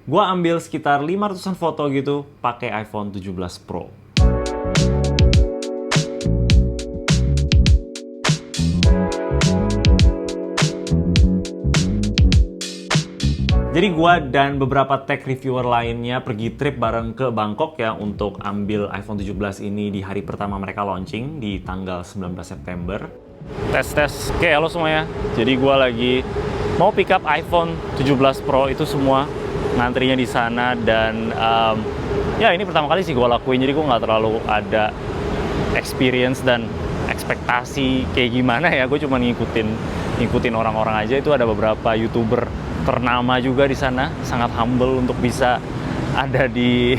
Gua ambil sekitar 500-an foto gitu pakai iPhone 17 Pro. Jadi gua dan beberapa tech reviewer lainnya pergi trip bareng ke Bangkok ya untuk ambil iPhone 17 ini di hari pertama mereka launching di tanggal 19 September. Tes. Oke, halo semuanya. Jadi gua lagi mau pick up iPhone 17 Pro itu semua ngantrinya di sana dan ya ini pertama kali sih gua lakuin, jadi gua nggak terlalu ada experience dan ekspektasi kayak gimana ya. Gue cuma ngikutin orang-orang aja. Itu ada beberapa YouTuber ternama juga di sana, sangat humble untuk bisa ada di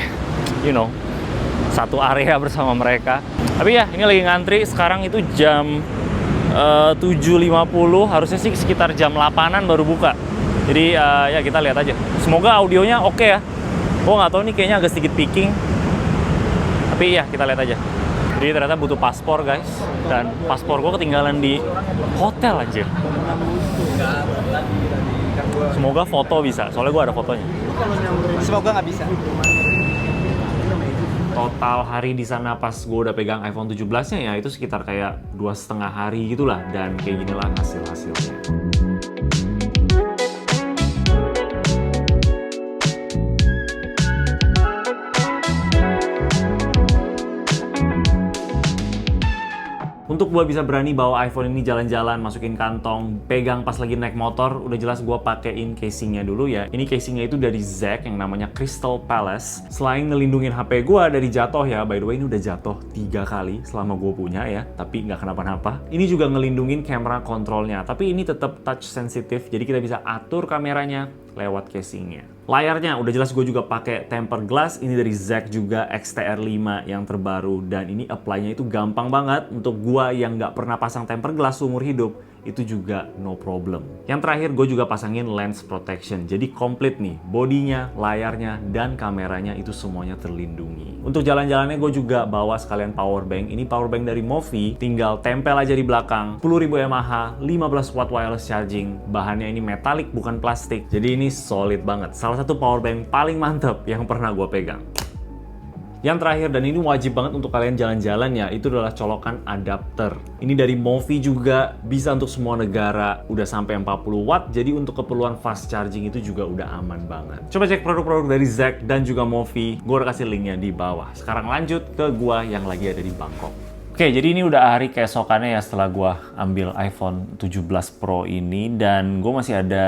satu area bersama mereka. Tapi ya ini lagi ngantri sekarang, itu jam 7.50, harusnya sih sekitar jam 8-an baru buka. Jadi ya kita lihat aja, semoga audionya oke ya. Gue nggak tahu nih, kayaknya agak sedikit picking, tapi ya kita lihat aja. Jadi ternyata butuh paspor guys, dan paspor gue ketinggalan di hotel aja. Semoga foto bisa, soalnya gue ada fotonya. Semoga nggak bisa. Total hari di sana pas gue udah pegang iPhone 17-nya ya itu sekitar kayak 2,5 hari gitulah, dan kayak ginilah hasilnya. Untuk gue bisa berani bawa iPhone ini jalan-jalan, masukin kantong, pegang pas lagi naik motor, udah jelas gue pakein casingnya dulu ya. Ini casingnya itu dari Zeg yang namanya Crystal Palace. Selain ngelindungin HP gue dari jatuh ya, by the way ini udah jatuh 3 kali selama gue punya ya, tapi nggak kenapa-napa. Ini juga ngelindungin kamera kontrolnya, tapi ini tetap touch sensitive, jadi kita bisa atur kameranya lewat casingnya. Layarnya udah jelas gue juga pakai tempered glass, ini dari Zeg juga XTR5 yang terbaru, dan ini apply-nya itu gampang banget. Untuk gue yang nggak pernah pasang tempered glass seumur hidup, itu juga no problem. Yang terakhir gue juga pasangin lens protection, jadi komplit nih, bodinya, layarnya, dan kameranya itu semuanya terlindungi. Untuk jalan-jalannya gue juga bawa sekalian power bank. Ini power bank dari Movi, tinggal tempel aja di belakang, 10.000 mAh, 15 watt wireless charging, bahannya ini metalik bukan plastik, jadi ini solid banget. Salah satu power bank paling mantep yang pernah gue pegang. Yang terakhir, dan ini wajib banget untuk kalian jalan-jalan ya, itu adalah colokan adapter. Ini dari Movi juga, bisa untuk semua negara, udah sampai 40 watt, jadi untuk keperluan fast charging itu juga udah aman banget. Coba cek produk-produk dari Zeg dan juga Movi, gue udah kasih linknya di bawah. Sekarang lanjut ke gua yang lagi ada di Bangkok. Oke, jadi ini udah hari keesokannya ya setelah gua ambil iPhone 17 Pro ini, dan gue masih ada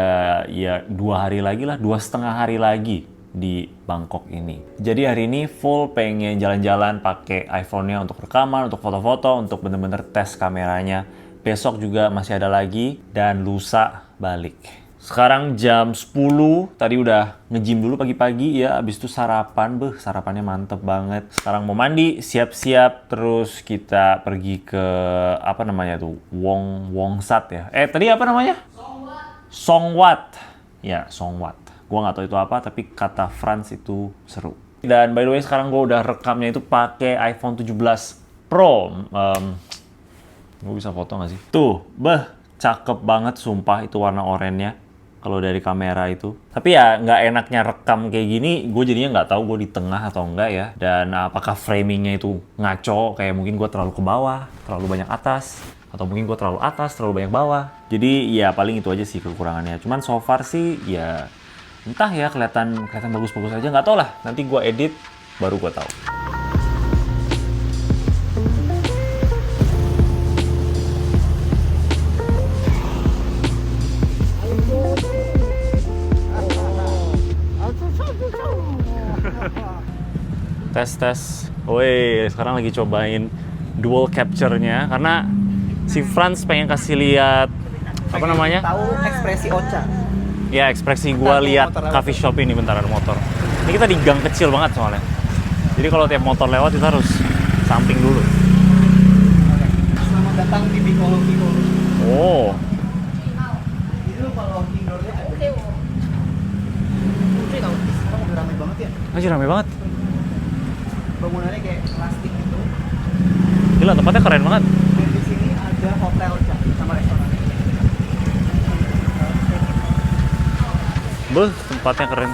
ya 2 hari lagi lah, 2,5 hari lagi di Bangkok ini. Jadi hari ini full pengen jalan-jalan pakai iPhone-nya untuk rekaman, untuk foto-foto, untuk bener-bener tes kameranya. Besok juga masih ada lagi, dan lusa balik. Sekarang jam 10, tadi udah nge-gym dulu pagi-pagi ya, abis itu sarapan, sarapannya mantep banget. Sekarang mau mandi, siap-siap, terus kita pergi ke, apa namanya tuh, Wongsat ya. Tadi apa namanya? Songwat. Ya, Songwat. Gua nggak tahu itu apa, tapi kata Franz itu seru. Dan by the way sekarang gue udah rekamnya itu pakai iPhone 17 Pro. Gue bisa foto nggak sih? Tuh, cakep banget sumpah itu warna oranye kalau dari kamera itu. Tapi ya nggak enaknya rekam kayak gini, gue jadinya nggak tahu gue di tengah atau enggak ya. Dan apakah framingnya itu ngaco, kayak mungkin gue terlalu ke bawah, terlalu banyak atas, atau mungkin gue terlalu atas, terlalu banyak bawah. Jadi ya paling itu aja sih kekurangannya. Cuman so far sih ya entah ya, kelihatan bagus-bagus aja, nggak tau lah. Nanti gue edit baru gue tahu. Tes. Woi, sekarang lagi cobain dual capture-nya karena si Franz pengen kasih lihat apa namanya? Tahu ekspresi Ocha. Ya, ekspresi gua lihat coffee shop ini. Bentar, ada motor. Ini kita di gang kecil banget soalnya. Jadi kalau tiap motor lewat kita harus samping dulu. Selamat datang di Piccolo. Oh. Itu kalau indoornya ada. Sekarang udah ramai banget ya. Masih rame banget. Bangunannya kayak plastik gitu. Gila, tempatnya keren banget. Dan di sini ada hotel sama restoran. Tempatnya keren.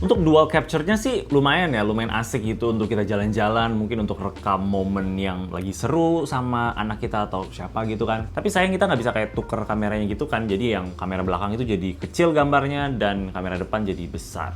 Untuk dual capture-nya sih lumayan ya, lumayan asik gitu untuk kita jalan-jalan, mungkin untuk rekam momen yang lagi seru sama anak kita atau siapa gitu kan. Tapi sayang kita nggak bisa kayak tuker kameranya gitu kan, jadi yang kamera belakang itu jadi kecil gambarnya dan kamera depan jadi besar.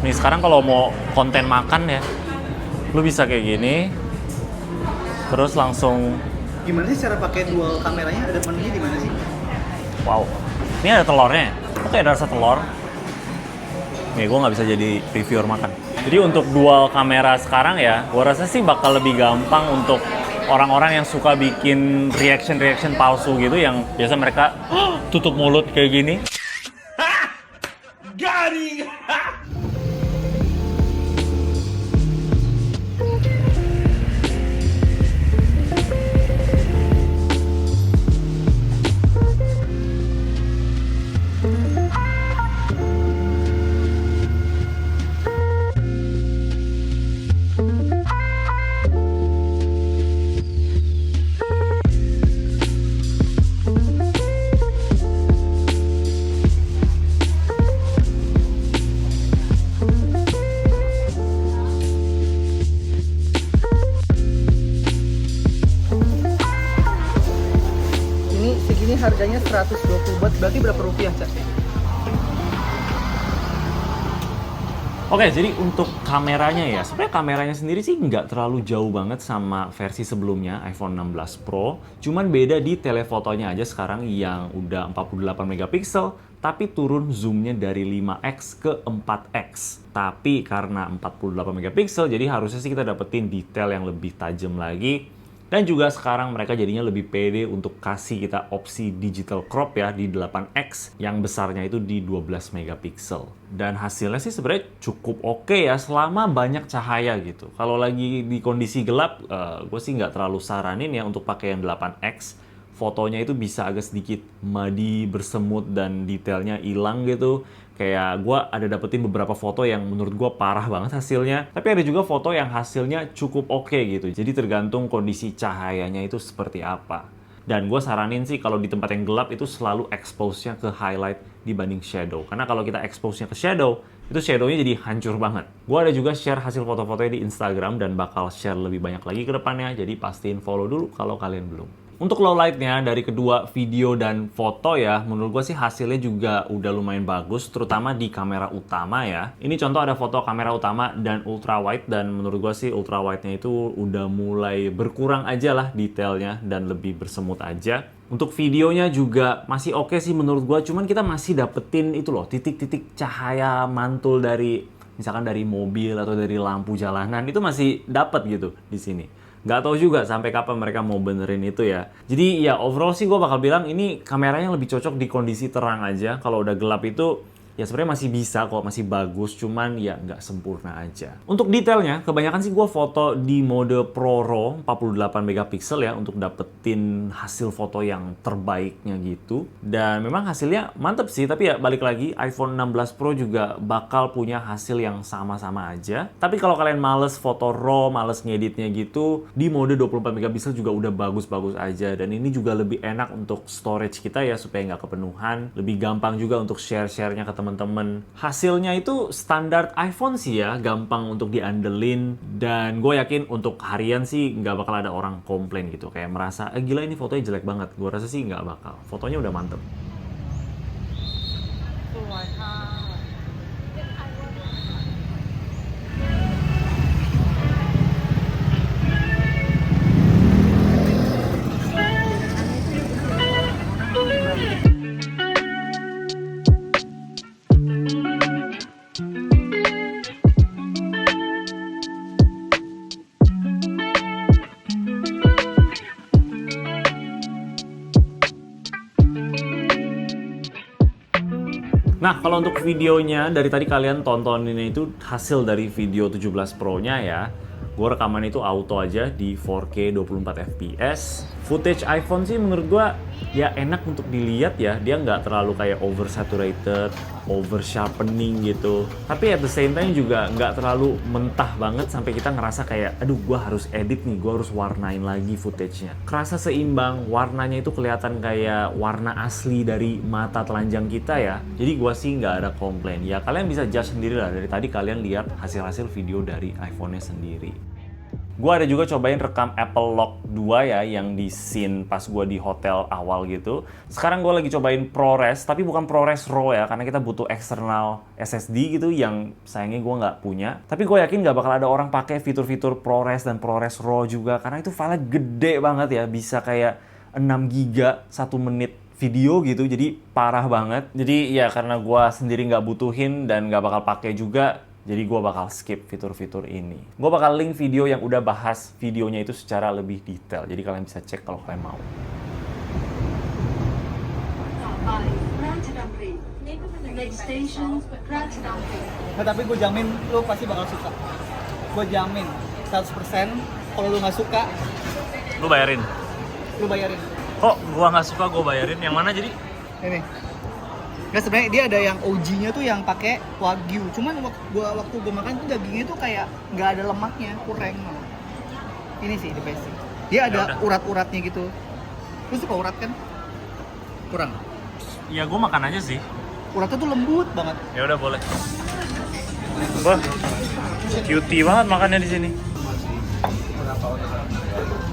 Nih sekarang kalau mau konten makan ya, lu bisa kayak gini, terus langsung, Gimana sih cara pakai dual kameranya? Ada menunya di mana sih? wow, ini ada telurnya. Oke, ada rasa telur. Nih, gue nggak bisa jadi reviewer makan. Jadi untuk dual kamera sekarang ya, gue rasa sih bakal lebih gampang untuk orang-orang yang suka bikin reaction palsu gitu, yang biasa mereka tutup mulut kayak gini. Garing! Ini segini harganya 120 baht, berarti berapa rupiah, Cak? Oke, jadi untuk kameranya ya, sebenarnya kameranya sendiri sih nggak terlalu jauh banget sama versi sebelumnya, iPhone 16 Pro. Cuman beda di telefotonya aja sekarang yang udah 48 megapiksel, tapi turun zoomnya dari 5x ke 4x. Tapi karena 48 megapiksel, jadi harusnya sih kita dapetin detail yang lebih tajam lagi. Dan juga sekarang mereka jadinya lebih pede untuk kasih kita opsi digital crop ya di 8x yang besarnya itu di 12 megapiksel. Dan hasilnya sih sebenarnya cukup oke ya selama banyak cahaya gitu. Kalau lagi di kondisi gelap, gue sih nggak terlalu saranin ya untuk pakai yang 8x. Fotonya itu bisa agak sedikit muddy, bersemut, dan detailnya hilang gitu. Kayak gue ada dapetin beberapa foto yang menurut gue parah banget hasilnya. Tapi ada juga foto yang hasilnya cukup oke gitu. Jadi tergantung kondisi cahayanya itu seperti apa. Dan gue saranin sih kalau di tempat yang gelap itu selalu expose-nya ke highlight dibanding shadow. Karena kalau kita expose-nya ke shadow, itu shadow-nya jadi hancur banget. Gue ada juga share hasil foto-fotonya di Instagram dan bakal share lebih banyak lagi ke depannya. Jadi pastiin follow dulu kalau kalian belum. Untuk low light-nya dari kedua video dan foto ya, menurut gue sih hasilnya juga udah lumayan bagus, terutama di kamera utama ya. Ini contoh ada foto kamera utama dan ultra wide, dan menurut gue sih ultra wide-nya itu udah mulai berkurang aja lah detailnya dan lebih bersemut aja. Untuk videonya juga masih oke sih menurut gue, cuman kita masih dapetin itu loh, titik-titik cahaya mantul dari misalkan dari mobil atau dari lampu jalanan, itu masih dapet gitu di sini. Nggak tahu juga sampai kapan mereka mau benerin itu ya. Jadi ya overall sih gue bakal bilang ini kameranya lebih cocok di kondisi terang aja. Kalau udah gelap itu ya sebenarnya masih bisa kok, masih bagus, cuman ya nggak sempurna aja. Untuk detailnya, kebanyakan sih gue foto di mode Pro RAW 48 megapiksel ya untuk dapetin hasil foto yang terbaiknya gitu. Dan memang hasilnya mantep sih, tapi ya balik lagi iPhone 16 Pro juga bakal punya hasil yang sama-sama aja. Tapi kalau kalian males foto RAW, males ngeditnya gitu, di mode 24 megapiksel juga udah bagus-bagus aja. Dan ini juga lebih enak untuk storage kita ya supaya nggak kepenuhan. Lebih gampang juga untuk share-sharenya ke teman-teman. Hasilnya itu standar iPhone sih ya, gampang untuk diandelin, dan gue yakin untuk harian sih nggak bakal ada orang komplain gitu, kayak merasa gila ini fotonya jelek banget. Gue rasa sih nggak bakal, fotonya udah mantep. Nah, kalau untuk videonya, dari tadi kalian tontonin itu hasil dari video 17 Pro-nya ya. Gue rekaman itu auto aja di 4K 24 fps. Footage iPhone sih menurut gue ya enak untuk dilihat ya. Dia nggak terlalu kayak oversaturated, over sharpening gitu. Tapi at the same time juga nggak terlalu mentah banget sampai kita ngerasa kayak aduh gue harus edit nih, gue harus warnain lagi footage-nya. Kerasa seimbang, warnanya itu kelihatan kayak warna asli dari mata telanjang kita ya. Jadi gue sih nggak ada komplain. Ya kalian bisa judge sendiri lah, dari tadi kalian lihat hasil-hasil video dari iPhone-nya sendiri. Gue ada juga cobain rekam Apple Lock 2 ya, yang di scene pas gue di hotel awal gitu. Sekarang gue lagi cobain ProRes, tapi bukan ProRes RAW ya, karena kita butuh external SSD gitu yang sayangnya gue nggak punya. Tapi gue yakin nggak bakal ada orang pakai fitur-fitur ProRes dan ProRes RAW juga, karena itu file gede banget ya, bisa kayak 6 GB 1 menit video gitu, jadi parah banget. Jadi ya karena gue sendiri nggak butuhin dan nggak bakal pakai juga, jadi gue bakal skip fitur-fitur ini. Gue bakal link video yang udah bahas videonya itu secara lebih detail. Jadi kalian bisa cek kalau kalian mau. Nah, tapi gue jamin lu pasti bakal suka. Gue jamin 100%. Kalau lu nggak suka, Lu bayarin? lu bayarin. Kok gua nggak suka gua bayarin? Yang mana jadi? Ini. Nggak, sebenarnya dia ada yang OG-nya tuh yang pakai wagyu. Cuman waktu gua makan tuh dagingnya tuh kayak nggak ada lemaknya, kurang. Ini sih the best sih. Dia ada urat-uratnya gitu. Lu suka urat kan? Kurang. Iya, gua makan aja sih. Uratnya tuh lembut banget. Ya udah boleh. Wah, cutie banget makannya di sini.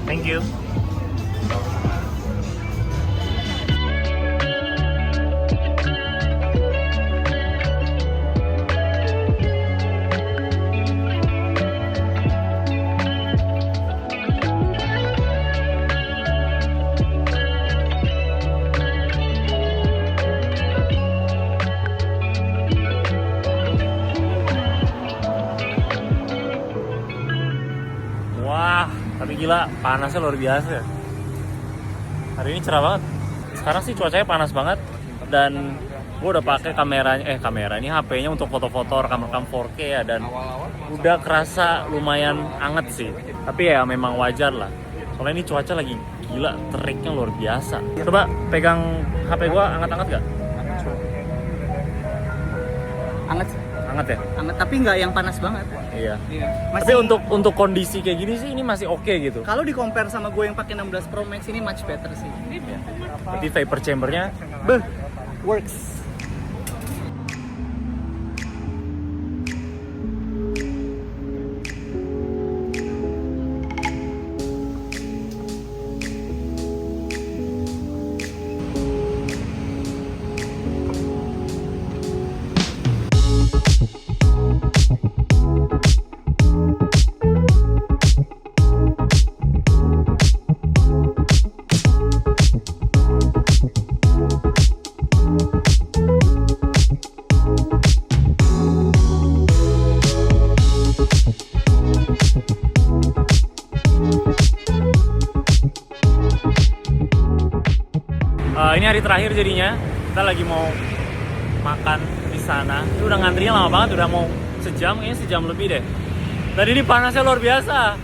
Thank you. Wah, tapi gila, panasnya luar biasa ya. Hari ini cerah banget. Sekarang sih cuacanya panas banget. Dan gue udah pakai kamera ini HP-nya untuk foto-foto, rekam-rekam 4K ya. Dan udah kerasa lumayan anget sih. Tapi ya memang wajar lah. Soalnya ini cuaca lagi gila, teriknya luar biasa. Coba pegang HP gue, anget-anget gak? Anget sih. Anget ya? Anget, tapi nggak yang panas banget. Iya. Masih, Tapi untuk kondisi kayak gini sih ini masih oke gitu. kalau di compare sama gue yang pakai 16 Pro Max ini much better sih. Berarti vapor chambernya Works. Ini hari terakhir jadinya, kita lagi mau makan di sana. Itu udah ngantrinya lama banget, udah mau sejam, kayaknya sejam lebih deh. Tadi ini panasnya luar biasa.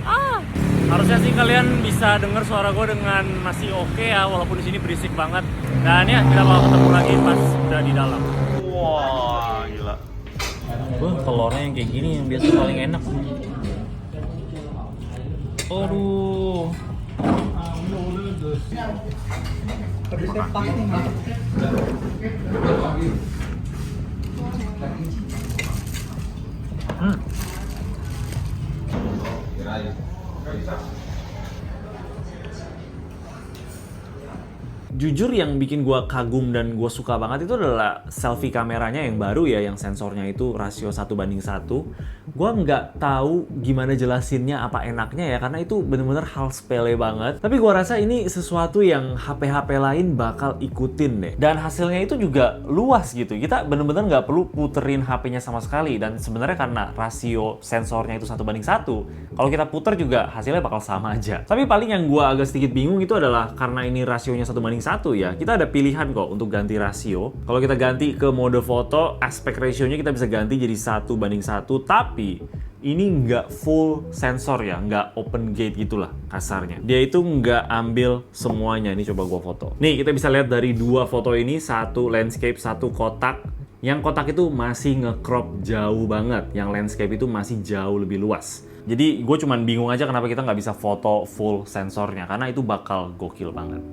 Harusnya sih kalian bisa denger suara gue dengan masih oke ya, walaupun di sini berisik banget. Dan ya kita bakal ketemu lagi pas udah di dalam. Wah, gila. Telurnya yang kayak gini yang biasa paling enak. Aduh. Jujur yang bikin gue kagum dan gue suka banget itu adalah selfie kameranya yang baru ya, yang sensornya itu rasio 1:1. Gue nggak tahu gimana jelasinnya apa enaknya ya, karena itu bener-bener hal sepele banget. Tapi gue rasa ini sesuatu yang HP-HP lain bakal ikutin deh. Dan hasilnya itu juga luas gitu. Kita bener-bener nggak perlu puterin HP-nya sama sekali. Dan sebenarnya karena rasio sensornya itu 1:1, kalau kita puter juga hasilnya bakal sama aja. Tapi paling yang gue agak sedikit bingung itu adalah karena ini rasionya 1:1, 1 ya, kita ada pilihan kok untuk ganti rasio. Kalau kita ganti ke mode foto, aspek ratio-nya kita bisa ganti jadi 1:1, tapi ini nggak full sensor ya, nggak open gate gitulah kasarnya. Dia itu nggak ambil semuanya. Ini coba gua foto. Nih, kita bisa lihat dari 2 foto ini, 1 landscape, 1 kotak. Yang kotak itu masih nge-crop jauh banget, yang landscape itu masih jauh lebih luas. Jadi gue cuman bingung aja kenapa kita nggak bisa foto full sensornya, karena itu bakal gokil banget.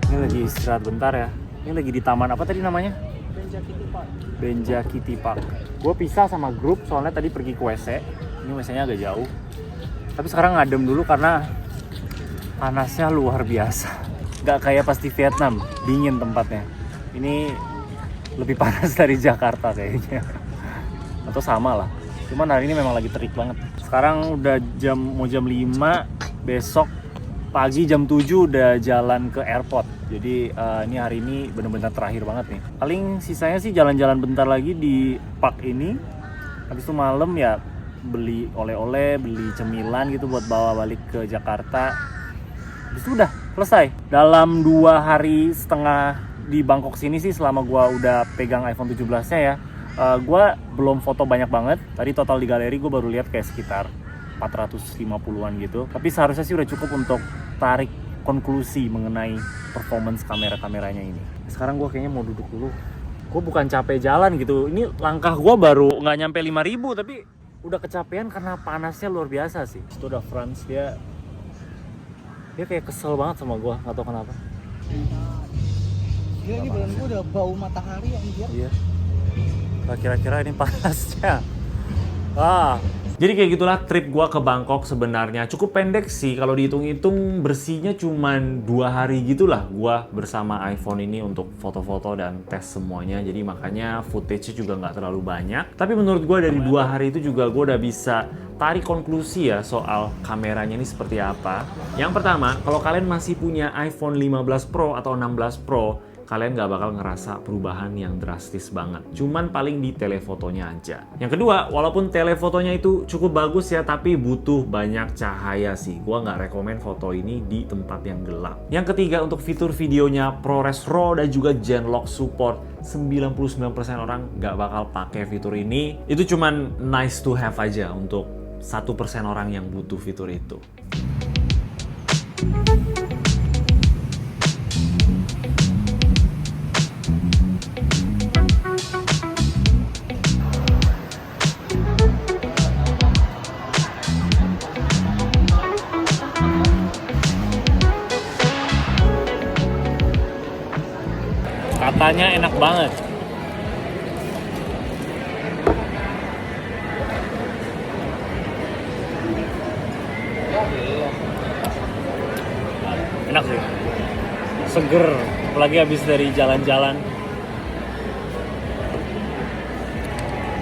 Ini lagi istirahat bentar ya. Ini lagi di taman apa tadi namanya? Benja Kitty Park. Gue pisah sama grup soalnya tadi pergi ke WC. Ini WC-nya agak jauh. Tapi sekarang ngadem dulu karena panasnya luar biasa. Gak kayak pas di Vietnam, dingin tempatnya. Ini lebih panas dari Jakarta kayaknya. Atau sama lah. Cuman hari ini memang lagi terik banget. Sekarang udah mau jam 5, besok pagi jam 7 udah jalan ke airport. Jadi ini hari ini benar-benar terakhir banget nih. Paling sisanya sih jalan-jalan bentar lagi di park ini. Habis itu malam ya beli oleh-oleh, beli cemilan gitu buat bawa balik ke Jakarta. Habis itu udah selesai. Dalam 2 hari setengah di Bangkok sini sih, selama gua udah pegang iPhone 17-nya ya, gua belum foto banyak banget. Tadi total di galeri gua baru lihat kayak sekitar 450-an gitu. Tapi seharusnya sih udah cukup untuk tarik konklusi mengenai performance kamera-kameranya ini. Sekarang gue kayaknya mau duduk dulu. Gue bukan capek jalan gitu. Ini langkah gue baru nggak nyampe 5.000, tapi udah kecapean karena panasnya luar biasa sih. Itu udah Franz, dia kayak kesel banget sama gue, nggak tahu kenapa. Gila, ini badan gue udah bau matahari anjir. Iya. Kira-kira ini panasnya. Jadi kayak gitulah trip gua ke Bangkok sebenarnya. Cukup pendek sih, kalau dihitung-hitung bersihnya cuman 2 hari gitulah gua bersama iPhone ini untuk foto-foto dan tes semuanya. Jadi makanya footage-nya juga nggak terlalu banyak. Tapi menurut gua dari 2 hari itu juga gua udah bisa tarik konklusi ya soal kameranya ini seperti apa. Yang pertama, kalau kalian masih punya iPhone 15 Pro atau 16 Pro, kalian nggak bakal ngerasa perubahan yang drastis banget. Cuman paling di telefotonya aja. Yang kedua, walaupun telefotonya itu cukup bagus ya, tapi butuh banyak cahaya sih. Gua nggak rekomen foto ini di tempat yang gelap. Yang ketiga, untuk fitur videonya ProRes RAW dan juga Genlock support, 99% orang nggak bakal pakai fitur ini. Itu cuman nice to have aja untuk 1% orang yang butuh fitur itu. Katanya enak banget. Enak sih. Seger, apalagi habis dari jalan-jalan.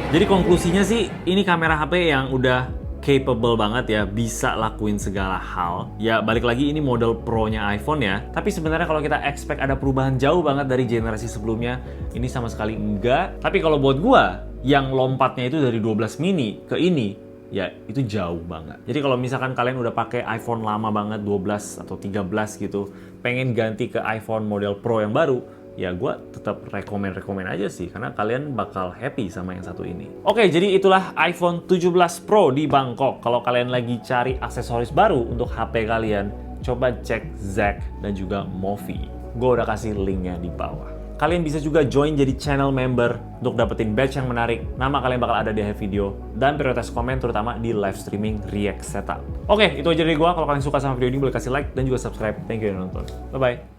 Jadi konklusinya sih, ini kamera HP yang udah capable banget ya, bisa lakuin segala hal. Ya balik lagi, ini model Pro-nya iPhone ya. Tapi sebenarnya kalau kita expect ada perubahan jauh banget dari generasi sebelumnya, ini sama sekali enggak. Tapi kalau buat gua, yang lompatnya itu dari 12 mini ke ini, ya itu jauh banget. Jadi kalau misalkan kalian udah pakai iPhone lama banget, 12 atau 13 gitu, pengen ganti ke iPhone model Pro yang baru, ya gue tetap rekomen aja sih, karena kalian bakal happy sama yang satu ini. Oke, jadi itulah iPhone 17 Pro di Bangkok. Kalau kalian lagi cari aksesoris baru untuk HP kalian, coba cek Zack dan juga Movi. Gue udah kasih linknya di bawah. Kalian bisa juga join jadi channel member untuk dapetin badge yang menarik. Nama kalian bakal ada di akhir video, dan prioritas komen terutama di live streaming React Setup. Oke, itu aja dari gue. Kalau kalian suka sama video ini, boleh kasih like dan juga subscribe. Thank you udah nonton. Bye-bye.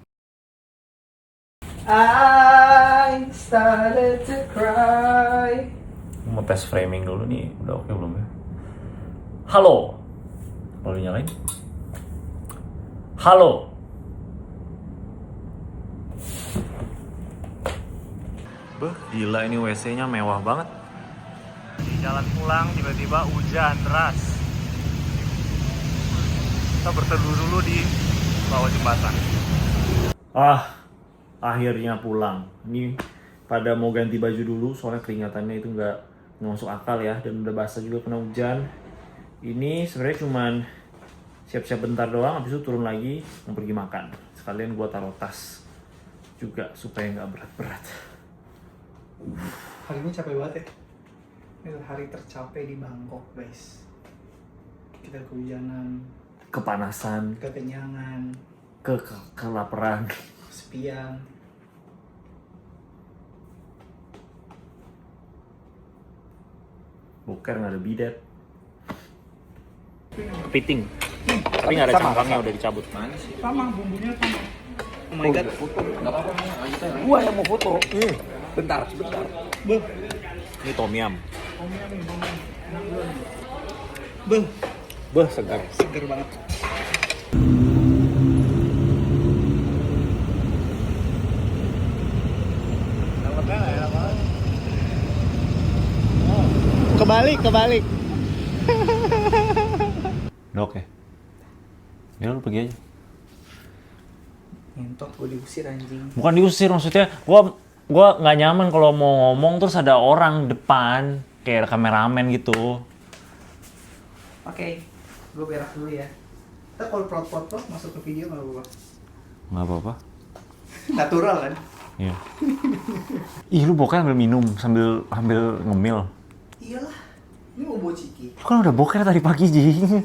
I started to cry. Mau tes framing dulu nih, udah oke belum ya? Halo, boleh nyalain? Halo. Beuh, gila ini WC-nya mewah banget. jalan pulang tiba-tiba hujan deras. Kita berteduh dulu di bawah jembatan. Akhirnya pulang. Ini pada mau ganti baju dulu soalnya keringatannya itu nggak masuk akal ya, dan udah basah juga kena hujan. Ini sebenarnya cuman siap-siap bentar doang, habis itu turun lagi mau pergi makan. Sekalian gua taruh tas juga supaya nggak berat-berat. Hari ini capek banget ya. Ini hari tercapek di Bangkok, guys. Kita kehujanan, Kepanasan, kekenyangan, kelaparan. kesepian. Boker nggak ada bidet. Kepiting. Tapi nggak ada cangkangnya, udah dicabut. Sama, bumbunya sama. Oh my god. Nggak apa-apa, gua yang mau foto. Bentar, sebentar. Beuh. Ini tom yum. Beuh, Beh, segar. seger banget. Kebalik. Dok ya? Ya lu pergi aja. Ngentot, gue diusir anjing. Bukan diusir, maksudnya gua nggak nyaman kalau mau ngomong terus ada orang depan kayak ada kameramen gitu. Oke, gue berak dulu ya. Kita kalau plot masuk ke video nggak apa-apa. Nggak apa-apa. Natural kan? Iya. Ih, lu boker sambil minum sambil ngemil. Iyalah, ini mau bawa ciki. Lu kan udah boker tadi pagi, Jing.